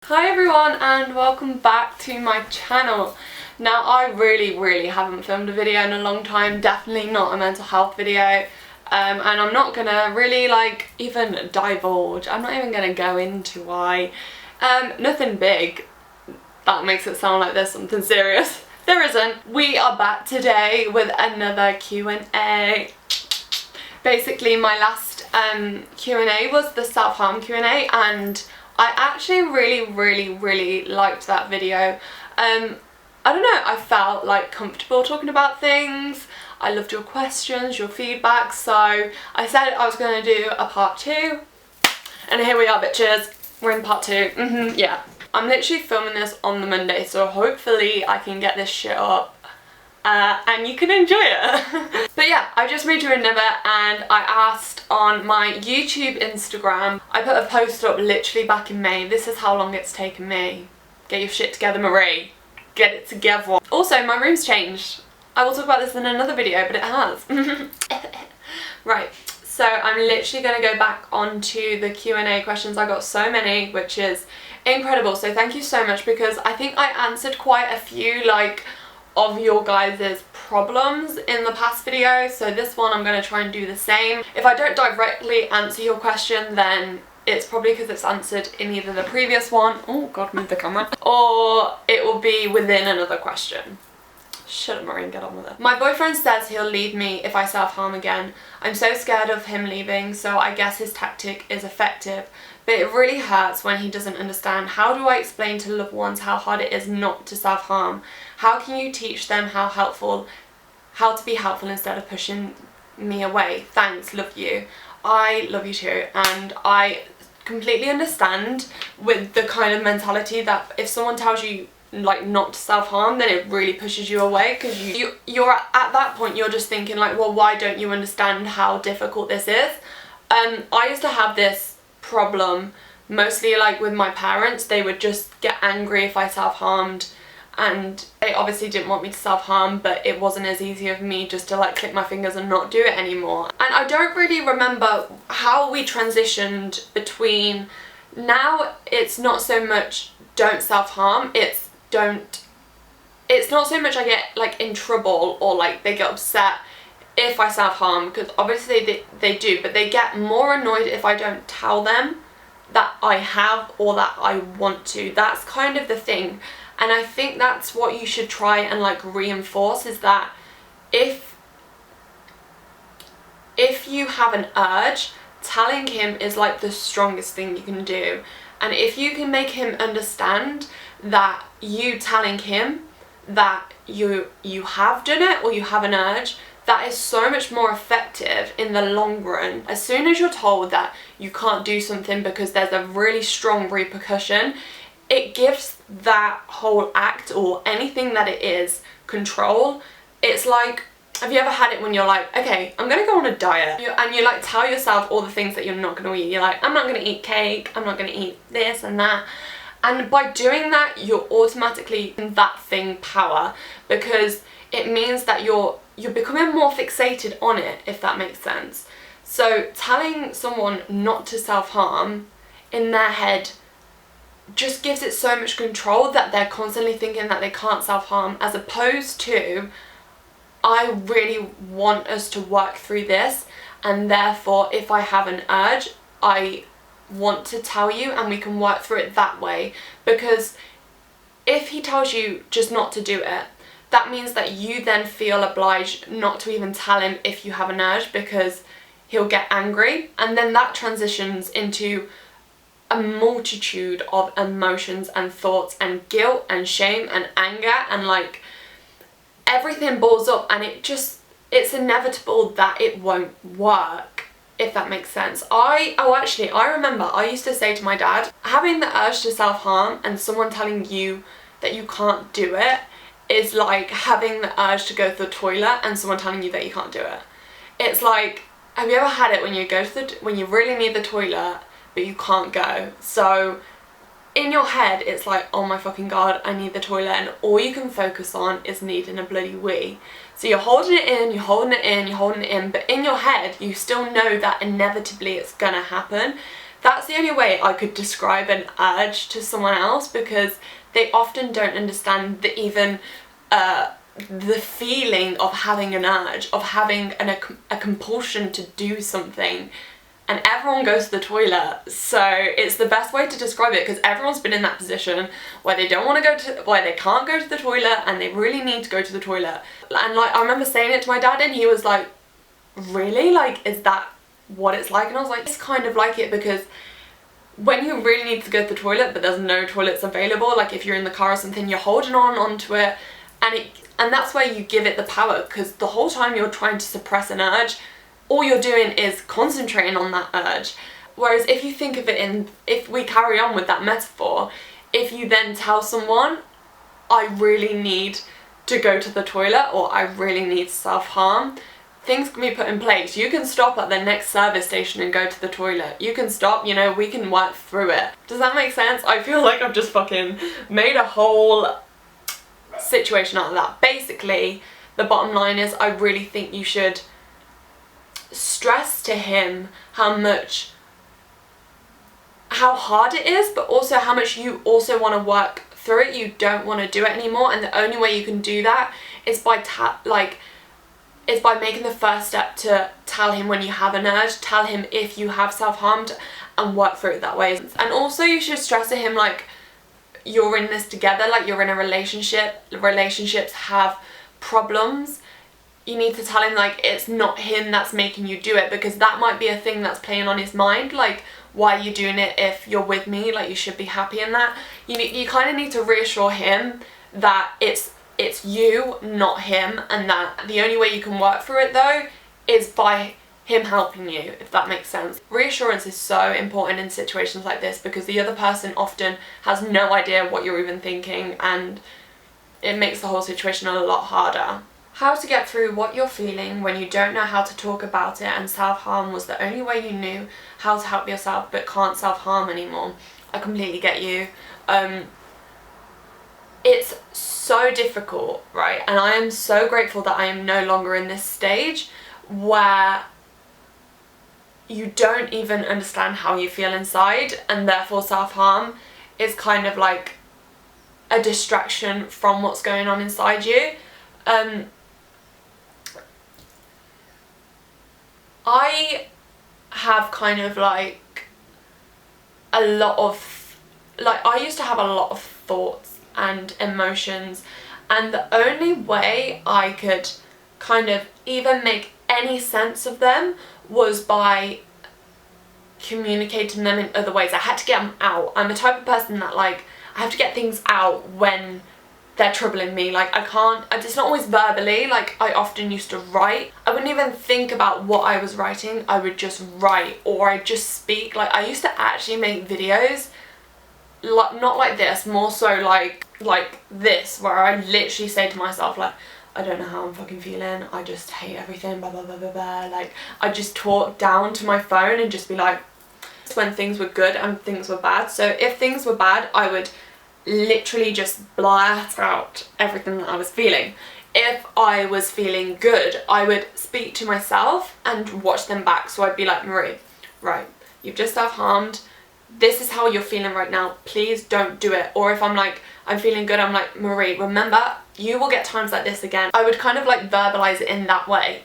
Hi everyone and welcome back to my channel. Now I really haven't filmed a video in a long time, definitely not a mental health video, and I'm not gonna really even divulge, I'm not even gonna go into why. Nothing big that makes it sound like there's something serious. There isn't. We are back today with another Q&A. Basically my last Q&A was the self-harm Q&A and I actually really liked that video. I don't know, I felt comfortable talking about things. I loved your questions, your feedback, so I said I was going to do a part 2 and here we are bitches, we're in part 2. Yeah. I'm literally filming this on the Monday, so hopefully I can get this shit up and you can enjoy it. But yeah, I just made you another and I asked on my YouTube Instagram, I put a post up literally back in May. This is how long it's taken me. Get your shit together, Marie. Get it together. Also, my room's changed. I will talk about this in another video, but it has. Right, so I'm literally going to go back onto the Q&A questions. I got so many, which is incredible. So thank you so much, because I think I answered quite a few of your guys' problems in the past video, so this one I'm going to try and do the same. If I don't directly answer your question, then it's probably because it's answered in either the previous one, oh god, move the camera, or it will be within another question. Shut up, Marie, and get on with it. My boyfriend says he'll leave me if I self-harm again. I'm so scared of him leaving, so I guess his tactic is effective, but it really hurts when he doesn't understand. How do I explain to loved ones how hard it is not to self-harm? How can you teach them how to be helpful instead of pushing me away? Thanks, love you. I love you too, and I completely understand with the kind of mentality that if someone tells you not to self-harm, then it really pushes you away, because you're at that point you're just thinking well, why don't you understand how difficult this is? I used to have this problem mostly with my parents. They would just get angry if I self-harmed, and they obviously didn't want me to self-harm, but it wasn't as easy of me just to click my fingers and not do it anymore. And I don't really remember how we transitioned between, now it's not so much don't self-harm, it's not so much I get in trouble or they get upset if I self-harm, because obviously they do, but they get more annoyed if I don't tell them that I have or that I want to. That's kind of the thing, and I think that's what you should try and reinforce, is that if you have an urge, telling him is the strongest thing you can do. And if you can make him understand that you telling him that you have done it or you have an urge, that is so much more effective in the long run. As soon as you're told that you can't do something because there's a really strong repercussion, it gives that whole act or anything that it is control. It's have you ever had it when you're okay, I'm gonna go on a diet, and you tell yourself all the things that you're not gonna eat. You're I'm not gonna eat cake, I'm not gonna eat this and that. And by doing that, you're automatically giving that thing power, because it means that you're becoming more fixated on it, if that makes sense. So telling someone not to self-harm in their head just gives it so much control that they're constantly thinking that they can't self-harm, as opposed to, I really want us to work through this, and therefore if I have an urge, I want to tell you and we can work through it that way. Because if he tells you just not to do it, that means that you then feel obliged not to even tell him if you have an urge, because he'll get angry, and then that transitions into a multitude of emotions and thoughts and guilt and shame and anger, and everything balls up, and it's inevitable that it won't work, if that makes sense. I remember I used to say to my dad, having the urge to self-harm and someone telling you that you can't do it is like having the urge to go to the toilet and someone telling you that you can't do it. It's have you ever had it when you really need the toilet but you can't go? So in your head it's oh my fucking god, I need the toilet, and all you can focus on is needing a bloody wee. So you're holding it in, you're holding it in, you're holding it in, but in your head you still know that inevitably it's gonna happen. That's the only way I could describe an urge to someone else, because they often don't understand the feeling of having an urge, of having a compulsion to do something. And everyone goes to the toilet, so it's the best way to describe it, because everyone's been in that position where they don't want to go to, where they can't go to the toilet and they really need to go to the toilet. And like, I remember saying it to my dad and he was like, really? Like, is that what it's like? And I was like, it's kind of like it, because when you really need to go to the toilet but there's no toilets available, like if you're in the car or something, you're holding onto it, and that's where you give it the power, because the whole time you're trying to suppress an urge, all you're doing is concentrating on that urge. Whereas if you think of it if we carry on with that metaphor, if you then tell someone, I really need to go to the toilet, or I really need self-harm, things can be put in place. You can stop at the next service station and go to the toilet. You can stop, you know, we can work through it. Does that make sense? I feel like I've just fucking made a whole situation out of that. Basically, the bottom line is, I really think you should stress to him how hard it is, but also how much you also want to work through it. You don't want to do it anymore, and the only way you can do that is by making the first step to tell him when you have an urge, tell him if you have self-harmed, and work through it that way. And also you should stress to him, like, you're in this together, like you're in a relationship. Relationships have problems. You need to tell him, like, it's not him that's making you do it, because that might be a thing that's playing on his mind, like, why are you doing it if you're with me? Like, you should be happy in that. You kind of need to reassure him that it's you, not him, and that the only way you can work through it though is by him helping you, if that makes sense. Reassurance is so important in situations like this, because the other person often has no idea what you're even thinking, and it makes the whole situation a lot harder. How to get through what you're feeling when you don't know how to talk about it, and self-harm was the only way you knew how to help yourself but can't self-harm anymore. I completely get you. It's so difficult, right? And I am so grateful that I am no longer in this stage where you don't even understand how you feel inside, and therefore self-harm is kind of like a distraction from what's going on inside you. I have kind of like a lot of, like, I used to have a lot of thoughts and emotions, and the only way I could kind of even make any sense of them was by communicating them in other ways. I had to get them out. I'm the type of person that, like, I have to get things out when they're troubling me. Like, it's not always verbally. Like, I often used to write. I wouldn't even think about what I was writing. I would just write, or I'd just speak. Like, I used to actually make videos, like, not like this, more so like this, where I literally say to myself, like, I don't know how I'm fucking feeling, I just hate everything, blah blah blah blah blah. Like, I just talk down to my phone and just be like, when things were good and things were bad. So if things were bad, I would literally just blurt out everything that I was feeling. If I was feeling good, I would speak to myself and watch them back. So I'd be like, Marie, right, you've just self-harmed, this is how you're feeling right now, please don't do it. Or if I'm like, I'm feeling good, I'm like, Marie, remember, you will get times like this again. I would kind of like verbalize it in that way.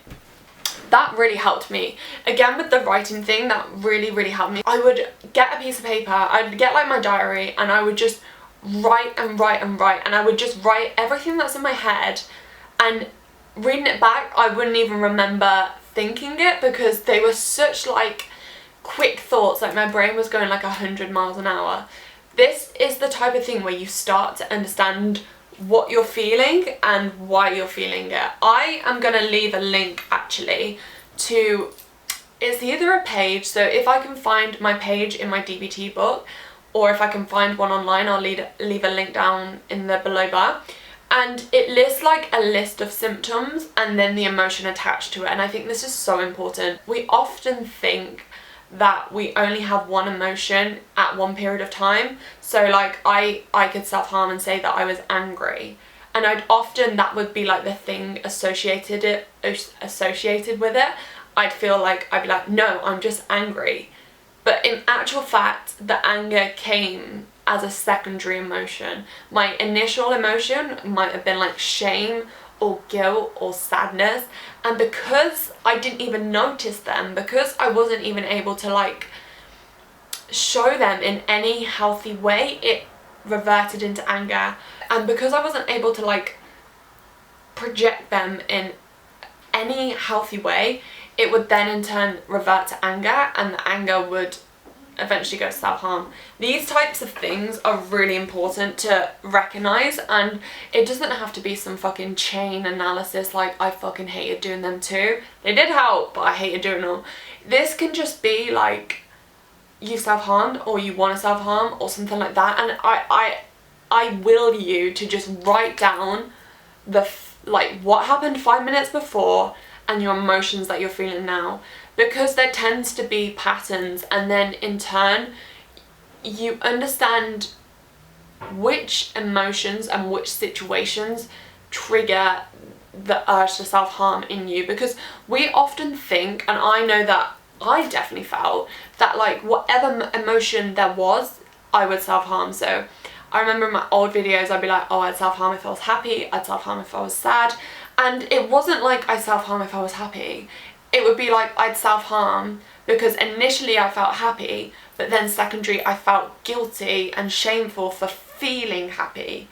That really helped me. Again, with the writing thing, that really, really helped me. I would get a piece of paper, I'd get like my diary, and I would just write and write and write, and I would just write everything that's in my head, and reading it back, I wouldn't even remember thinking it, because they were such like quick thoughts, like my brain was going like 100 miles an hour. This is the type of thing where you start to understand what you're feeling and why you're feeling it. I am going to leave a link actually to, it's either a page, so if I can find my page in my DBT book, or if I can find one online, I'll leave a link down in the below bar, and it lists like a list of symptoms and then the emotion attached to it. And I think this is so important. We often think that we only have one emotion at one period of time. So like I could self-harm and say that I was angry, and I'd often, that would be like the thing associated with it. I'd feel like, I'd be like, no, I'm just angry. But in actual fact, the anger came as a secondary emotion. My initial emotion might have been like shame or guilt or sadness, and because I didn't even notice them, because I wasn't even able to like show them in any healthy way, it reverted into anger. And because I wasn't able to like project them in any healthy way, it would then in turn revert to anger, and the anger would eventually go to self-harm. These types of things are really important to recognize, and it doesn't have to be some fucking chain analysis like I fucking hated doing them too. They did help, but I hated doing them. This can just be like you self-harmed, or you want to self-harm, or something like that, and I will you to just write down the like what happened 5 minutes before and your emotions that you're feeling now, because there tends to be patterns, and then in turn you understand which emotions and which situations trigger the urge to self-harm in you. Because we often think, and I know that I definitely felt, that like whatever emotion there was, I would self-harm. So I remember in my old videos I'd be like, oh, I'd self-harm if I was happy, I'd self-harm if I was sad. And it wasn't like I self-harm if I was happy. It would be like I'd self-harm because initially I felt happy, but then secondary I felt guilty and shameful for feeling happy.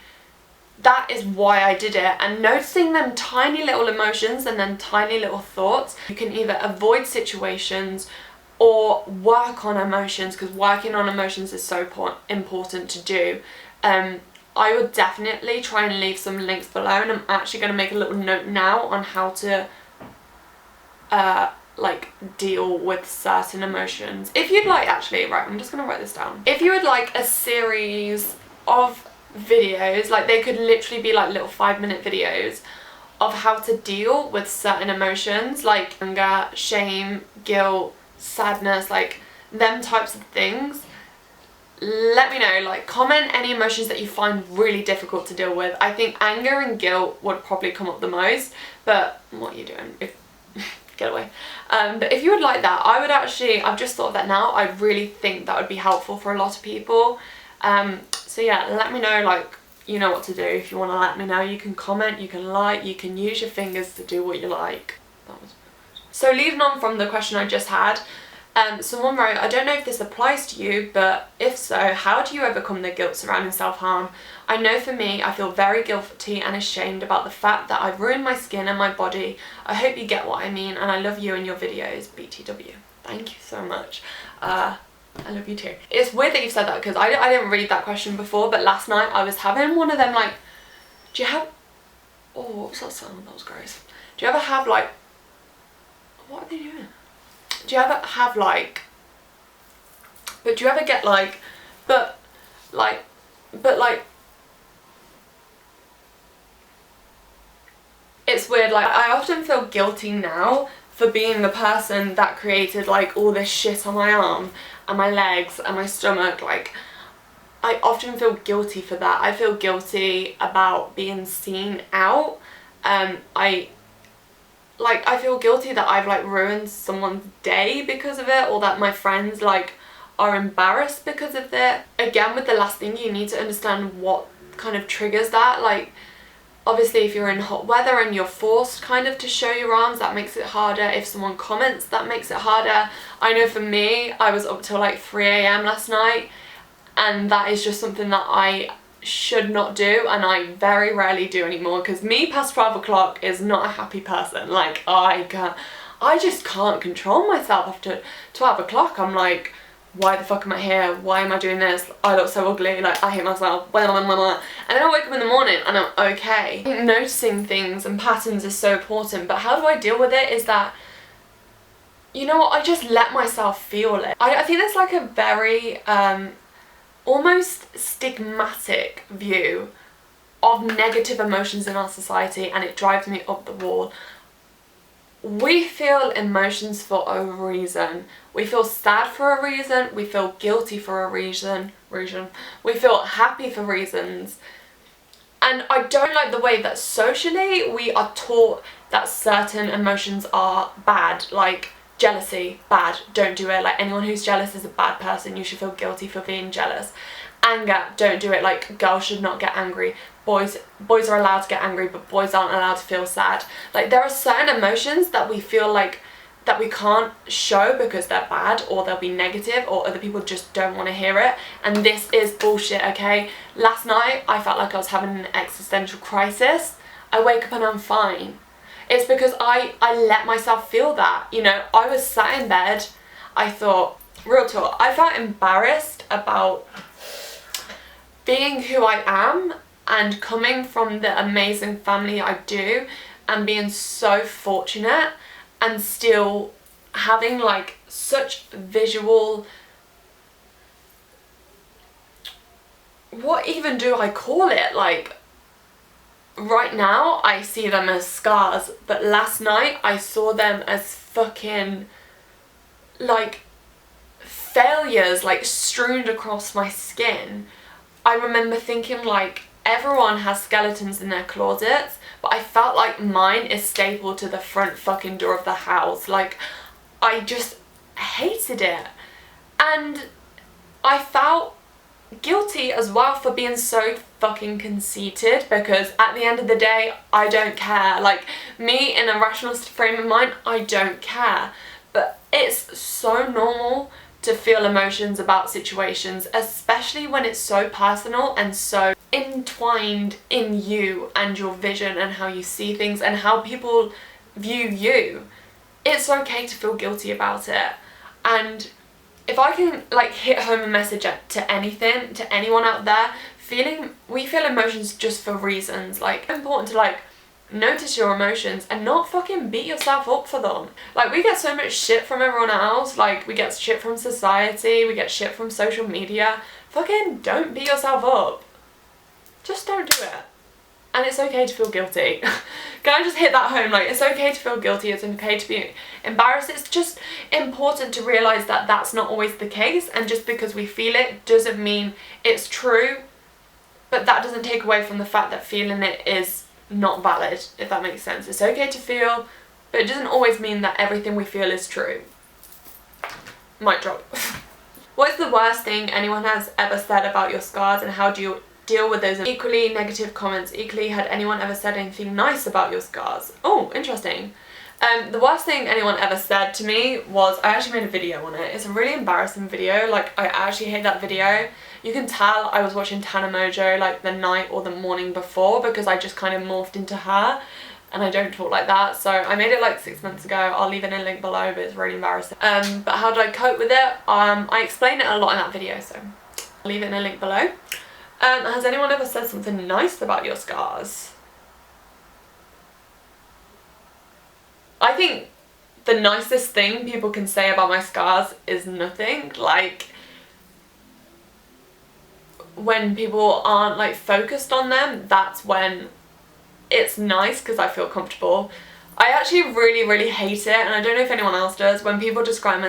That is why I did it. And noticing them tiny little emotions and then tiny little thoughts, you can either avoid situations or work on emotions, because working on emotions is so important to do. I would definitely try and leave some links below, and I'm actually going to make a little note now on how to like deal with certain emotions. If you'd like, actually, right, I'm just going to write this down. If you would like a series of videos, like they could literally be like little 5-minute videos of how to deal with certain emotions like anger, shame, guilt, sadness, like them types of things, let me know. Like, comment any emotions that you find really difficult to deal with. I think anger and guilt would probably come up the most, but what are you doing? Get away. But if you would like that, I would actually, I've just thought of that now, I really think that would be helpful for a lot of people. So yeah, let me know, like, you know what to do. If you want to let me know, you can comment, you can like, you can use your fingers to do what you like. That was so leading on from the question I just had, someone wrote, I don't know if this applies to you, but if so, how do you overcome the guilt surrounding self-harm? I know for me, I feel very guilty and ashamed about the fact that I've ruined my skin and my body. I hope you get what I mean, and I love you and your videos, BTW. Thank you so much. I love you too. It's weird that you've said that, because I didn't read that question before, but last night I was having one of them, like, do you have, oh, what was that sound? That was gross. Do you ever have, like, what are they doing? Do you ever have like, but do you ever get like, but like, it's weird, like I often feel guilty now for being the person that created like all this shit on my arm and my legs and my stomach. Like, I often feel guilty for that. I feel guilty about being seen out. I feel guilty that I've like ruined someone's day because of it, or that my friends like are embarrassed because of it. Again, with the last thing, you need to understand what kind of triggers that. Like, obviously if you're in hot weather and you're forced kind of to show your arms, that makes it harder. If someone comments, that makes it harder. I know for me, I was up till like 3 AM last night, and that is just something that I should not do, and I very rarely do anymore, because me past 12 o'clock is not a happy person. Like, I just can't control myself after 12 o'clock. I'm like, why the fuck am I here? Why am I doing this? I look so ugly, like I hate myself, blah, blah, blah, blah. And then I wake up in the morning and I'm okay. I think noticing things and patterns is so important, but how do I deal with it is that, you know what, I just let myself feel it. I think that's like a very almost stigmatic view of negative emotions in our society, and it drives me up the wall. We feel emotions for a reason. We feel sad for a reason. We feel guilty for a reason. We feel happy for reasons. And I don't like the way that socially we are taught that certain emotions are bad. Like, Jealousy, bad, don't do it. Like, anyone who's jealous is a bad person. You should feel guilty for being jealous. Anger, don't do it. Like, girls should not get angry. Boys are allowed to get angry, but boys aren't allowed to feel sad. Like, there are certain emotions that we feel like that we can't show because they're bad or they'll be negative or other people just don't want to hear it, and this is bullshit, okay? Last night I felt like I was having an existential crisis. I wake up and I'm fine. It's because I let myself feel that, you know. I was sat in bed, I thought, real talk, I felt embarrassed about being who I am and coming from the amazing family I do and being so fortunate and still having like such visual, what even do I call it, like right now I see them as scars, but last night I saw them as fucking like failures, like strewn across my skin. I remember thinking like everyone has skeletons in their closets, but I felt like mine is stapled to the front fucking door of the house. Like, I just hated it. And I felt guilty as well for being so fucking conceited, because at the end of the day, I don't care. Like, me in a rational frame of mind, I don't care. But it's so normal to feel emotions about situations, especially when it's so personal and so entwined in you and your vision and how you see things and how people view you. It's okay to feel guilty about it. And if I can like hit home a message to anyone out there, we feel emotions just for reasons. Like, it's important to like notice your emotions and not fucking beat yourself up for them. Like, we get so much shit from everyone else, like we get shit from society, we get shit from social media. Fucking don't beat yourself up. Just don't do it. And it's okay to feel guilty. Can I just hit that home? Like, it's okay to feel guilty, it's okay to be embarrassed. It's just important to realise that that's not always the case, and just because we feel it doesn't mean it's true, but that doesn't take away from the fact that feeling it is not valid, if that makes sense. It's okay to feel, but it doesn't always mean that everything we feel is true. Mic drop. What is the worst thing anyone has ever said about your scars, and how do you deal with those equally negative comments? Equally, had anyone ever said anything nice about your scars? Oh, interesting. The worst thing anyone ever said to me was, I actually made a video on it. It's a really embarrassing video. Like, I actually hate that video. You can tell I was watching Tana Mojo like the night or the morning before, because I just kind of morphed into her and I don't talk like that. So I made it like 6 months ago. I'll leave it in a link below, but it's really embarrassing. But how did I cope with it? I explain it a lot in that video, so I'll leave it in a link below. Has anyone ever said something nice about your scars? I think the nicest thing people can say about my scars is nothing. Like, when people aren't like focused on them, that's when it's nice, because I feel comfortable. I actually really hate it, and I don't know if anyone else does, when people describe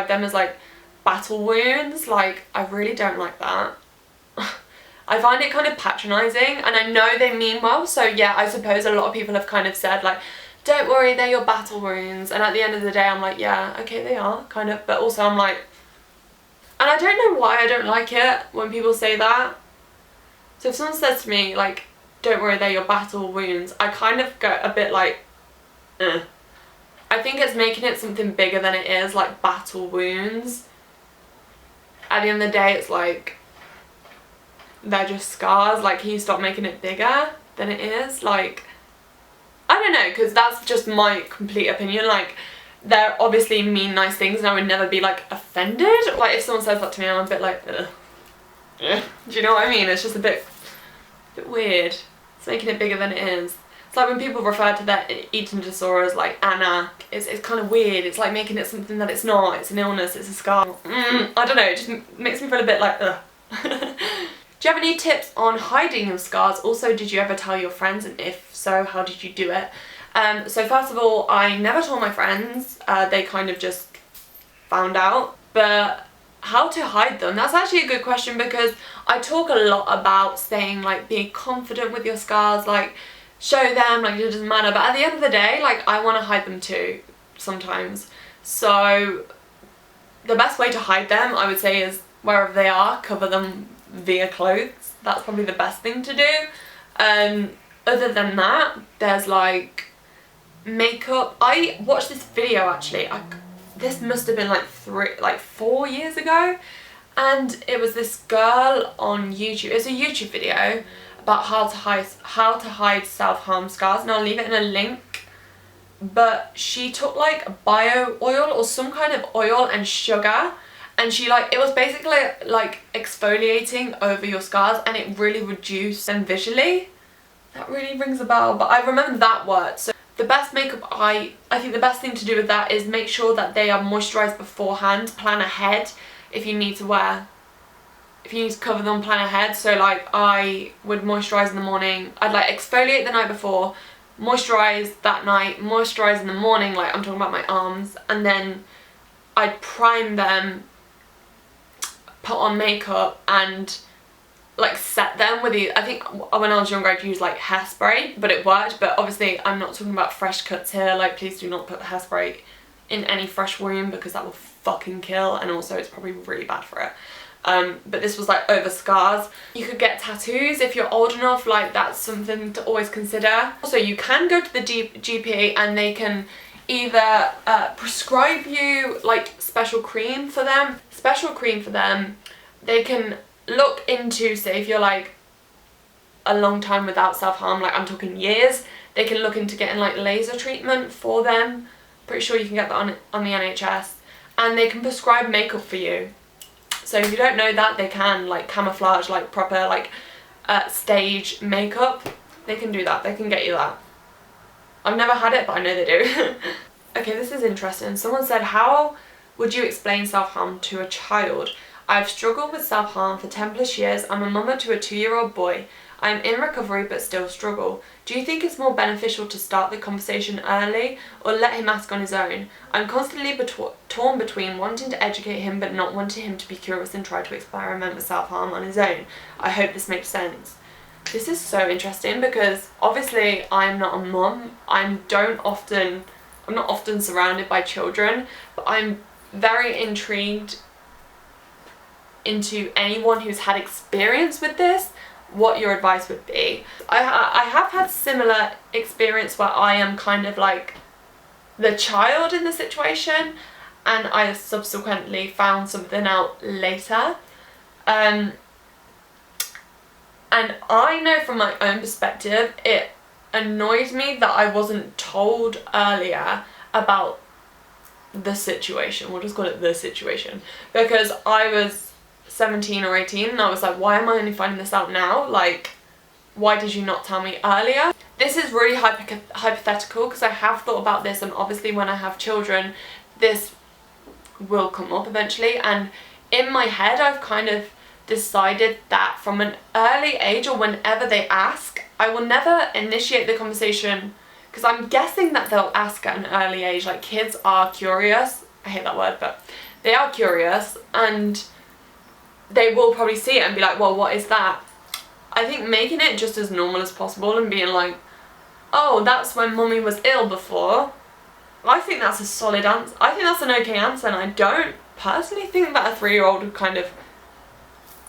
them as like battle wounds. Like, I really don't like that. I find it kind of patronising, and I know they mean well, so yeah, I suppose a lot of people have kind of said like, don't worry, they're your battle wounds, and at the end of the day I'm like, yeah, okay, they are, kind of, but also I'm like, and I don't know why I don't like it when people say that. So if someone says to me like, don't worry, they're your battle wounds, I kind of go a bit like, eh. I think it's making it something bigger than it is, like battle wounds. At the end of the day, it's like, they're just scars. Like, can you stop making it bigger than it is? Like, I don't know, because that's just my complete opinion. Like, they're obviously mean nice things, and I would never be like offended. Like, if someone says that to me, I'm a bit like, ugh. Do you know what I mean? It's just a bit weird. It's making it bigger than it is. It's like when people refer to their eating disorder as like Anna. It's kind of weird. It's like making it something that it's not. It's an illness. It's a scar. I don't know. It just makes me feel a bit like, ugh. Do you have any tips on hiding your scars? Also, did you ever tell your friends, and if so, how did you do it? So first of all, I never told my friends. They kind of just found out. But how to hide them? That's actually a good question, because I talk a lot about saying like, be confident with your scars, like show them, like it doesn't matter. But at the end of the day, like I want to hide them too sometimes. So the best way to hide them, I would say, is wherever they are, cover them via clothes. That's probably the best thing to do. Other than that, there's like makeup. I watched this video actually, this must have been like 4 years ago, and it was this girl on YouTube. It's a YouTube video about how to hide self-harm scars, and I'll leave it in a link. But she took like bio oil or some kind of oil and sugar, and she it was basically like exfoliating over your scars, and it really reduced them visually. That really rings a bell, but I remember that word. So the best makeup, I think the best thing to do with that is make sure that they are moisturised beforehand. Plan ahead if you need to cover them, plan ahead. So like I would moisturise in the morning, I'd like exfoliate the night before, moisturise that night, moisturise in the morning, like I'm talking about my arms, and then I'd prime them, put on makeup, and like set them with I think when I was younger I'd use like hairspray, but it worked. But obviously I'm not talking about fresh cuts here, like please do not put hairspray in any fresh wound because that will fucking kill, and also it's probably really bad for it. But this was like over scars. You could get tattoos if you're old enough, like that's something to always consider. Also you can go to the GP and they can either prescribe you like special cream for them. They can look into, say if you're like a long time without self-harm, like I'm talking years, they can look into getting like laser treatment for them. Pretty sure you can get that on the NHS, and they can prescribe makeup for you. So if you don't know that, they can like camouflage, like proper like stage makeup. They can do that, they can get you that. I've never had it, but I know they do. Okay, this is interesting. Someone said, how would you explain self-harm to a child? I've struggled with self-harm for 10+ years. I'm a mother to a 2-year-old boy. I'm in recovery but still struggle. Do you think it's more beneficial to start the conversation early or let him ask on his own? I'm constantly torn between wanting to educate him but not wanting him to be curious and try to experiment with self-harm on his own. I hope this makes sense. This is so interesting because obviously I'm not a mum. I'm not often surrounded by children, but I'm very intrigued into anyone who's had experience with this, what your advice would be. I have had similar experience where I am kind of like the child in the situation, and I subsequently found something out later. And I know from my own perspective, it annoyed me that I wasn't told earlier about the situation. We'll just call it the situation, because I was 17 or 18 and I was like, why am I only finding this out now? Like, why did you not tell me earlier? This is really hypothetical because I have thought about this, and obviously when I have children this will come up eventually, and in my head I've kind of decided that from an early age, or whenever they ask, I will never initiate the conversation, because I'm guessing that they'll ask at an early age. Like, kids are curious. I hate that word, but they are curious, and they will probably see it and be like, well, what is that? I think making it just as normal as possible and being like, oh, that's when mummy was ill before. I think that's a solid answer. I think that's an okay answer, and I don't personally think that a 3-year-old would kind of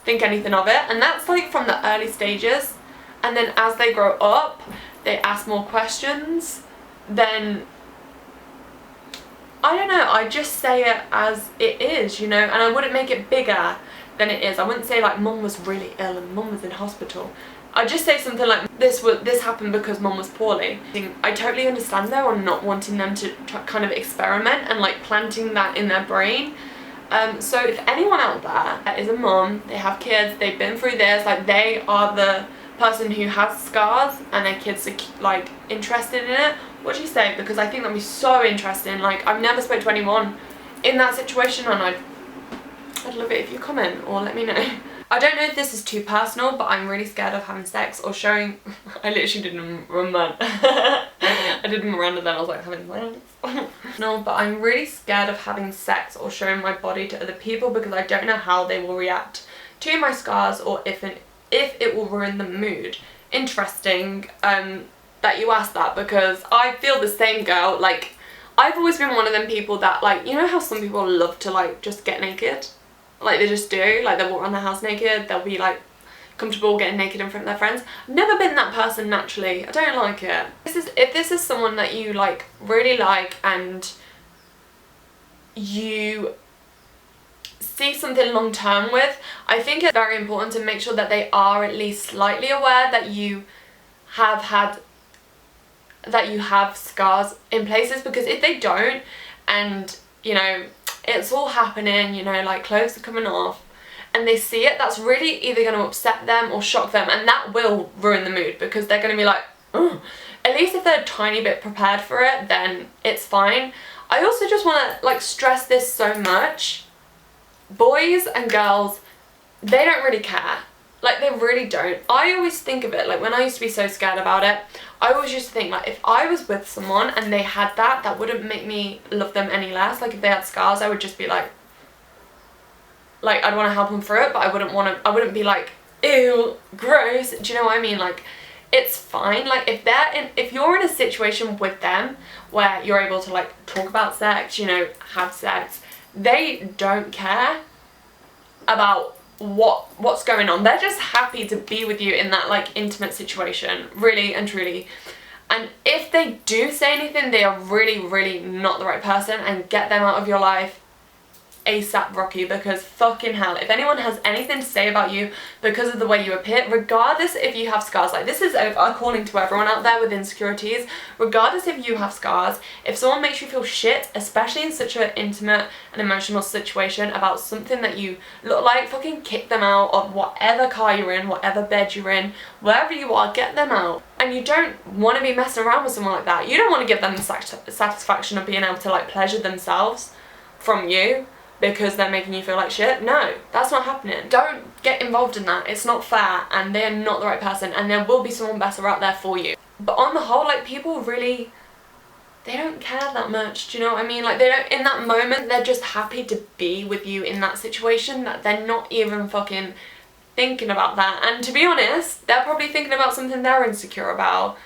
think anything of it. And that's like from the early stages, and then as they grow up, they ask more questions. Then I don't know, I just say it as it is, you know, and I wouldn't make it bigger than it is. I wouldn't say like mum was really ill and mum was in hospital. I'd just say something like this happened because mum was poorly. I totally understand though on not wanting them to kind of experiment and like planting that in their brain. So if anyone out there is a mum, they have kids, they've been through this, like they are the person who has scars and their kids are like interested in it, what do you say? Because I think that'd be so interesting. Like, I've never spoke to anyone in that situation, and I'd love it if you comment or let me know. I don't know if this is too personal, but I'm really scared of having sex or showing. I literally did Miranda. I did Miranda, then I was like having sex. No, but I'm really scared of having sex or showing my body to other people because I don't know how they will react to my scars, or if it will ruin the mood. Interesting that you asked that, because I feel the same, girl. Like, I've always been one of them people that, like, you know how some people love to like just get naked? Like they just do, like they'll walk around the house naked, they'll be like comfortable getting naked in front of their friends. I've never been that person naturally. I don't like it. If this is someone that you like really like and you see something long term with, I think it's very important to make sure that they are at least slightly aware that you have scars in places, because if they don't, and you know it's all happening, you know, like clothes are coming off, and they see it, that's really either going to upset them or shock them, and that will ruin the mood, because they're going to be like, oh. At least if they're a tiny bit prepared for it, then it's fine. I also just want to like stress this so much. Boys and girls, they don't really care. Like they really don't. I always think of it, like when I used to be so scared about it, I always used to think like if I was with someone and they had that wouldn't make me love them any less. Like if they had scars, I would just be like I'd want to help them through it, but I wouldn't be like, ew, gross. Do you know what I mean? Like it's fine. Like if you're in a situation with them where you're able to like talk about sex, you know, have sex, they don't care about what's going on. They're just happy to be with you in that like intimate situation, really and truly. And if they do say anything, they are really, really not the right person, and get them out of your life ASAP Rocky, because fucking hell, if anyone has anything to say about you because of the way you appear, regardless if you have scars, like this is a calling to everyone out there with insecurities, regardless if you have scars, if someone makes you feel shit, especially in such an intimate and emotional situation about something that you look like, fucking kick them out of whatever car you're in, whatever bed you're in, wherever you are, get them out. And you don't want to be messing around with someone like that. You don't want to give them the satisfaction of being able to like pleasure themselves from you because they're making you feel like shit. No, that's not happening. Don't get involved in that. It's not fair, and they're not the right person, and there will be someone better out there for you. But on the whole, like, people really, they don't care that much. Do you know what I mean? Like, they don't, in that moment, they're just happy to be with you in that situation, that they're not even fucking thinking about that. And to be honest, they're probably thinking about something they're insecure about,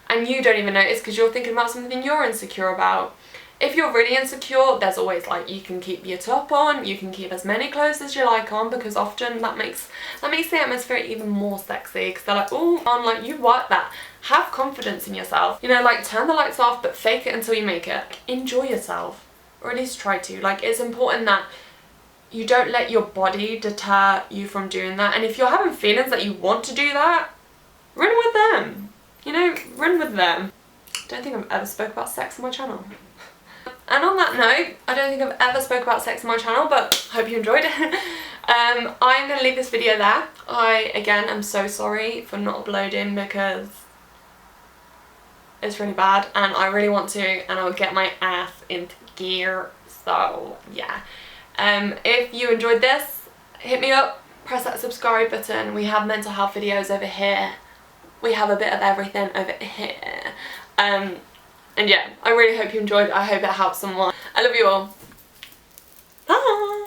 and you don't even notice because you're thinking about something you're insecure about. If you're really insecure, there's always like, you can keep your top on, you can keep as many clothes as you like on, because often that makes the atmosphere even more sexy, because they're like, oh, on, like, you work that. Have confidence in yourself. You know, like, turn the lights off, but fake it until you make it. Enjoy yourself, or at least try to. Like, it's important that you don't let your body deter you from doing that. And if you're having feelings that you want to do that, run with them. You know, run with them. I don't think I've ever spoke about sex on my channel. And on that note, I don't think I've ever spoke about sex on my channel, but hope you enjoyed it. I'm going to leave this video there. I, again, am so sorry for not uploading because it's really bad and I really want to, and I'll get my ass into gear. So, yeah. If you enjoyed this, hit me up, press that subscribe button. We have mental health videos over here. We have a bit of everything over here. And yeah, I really hope you enjoyed. I hope it helps someone. I love you all.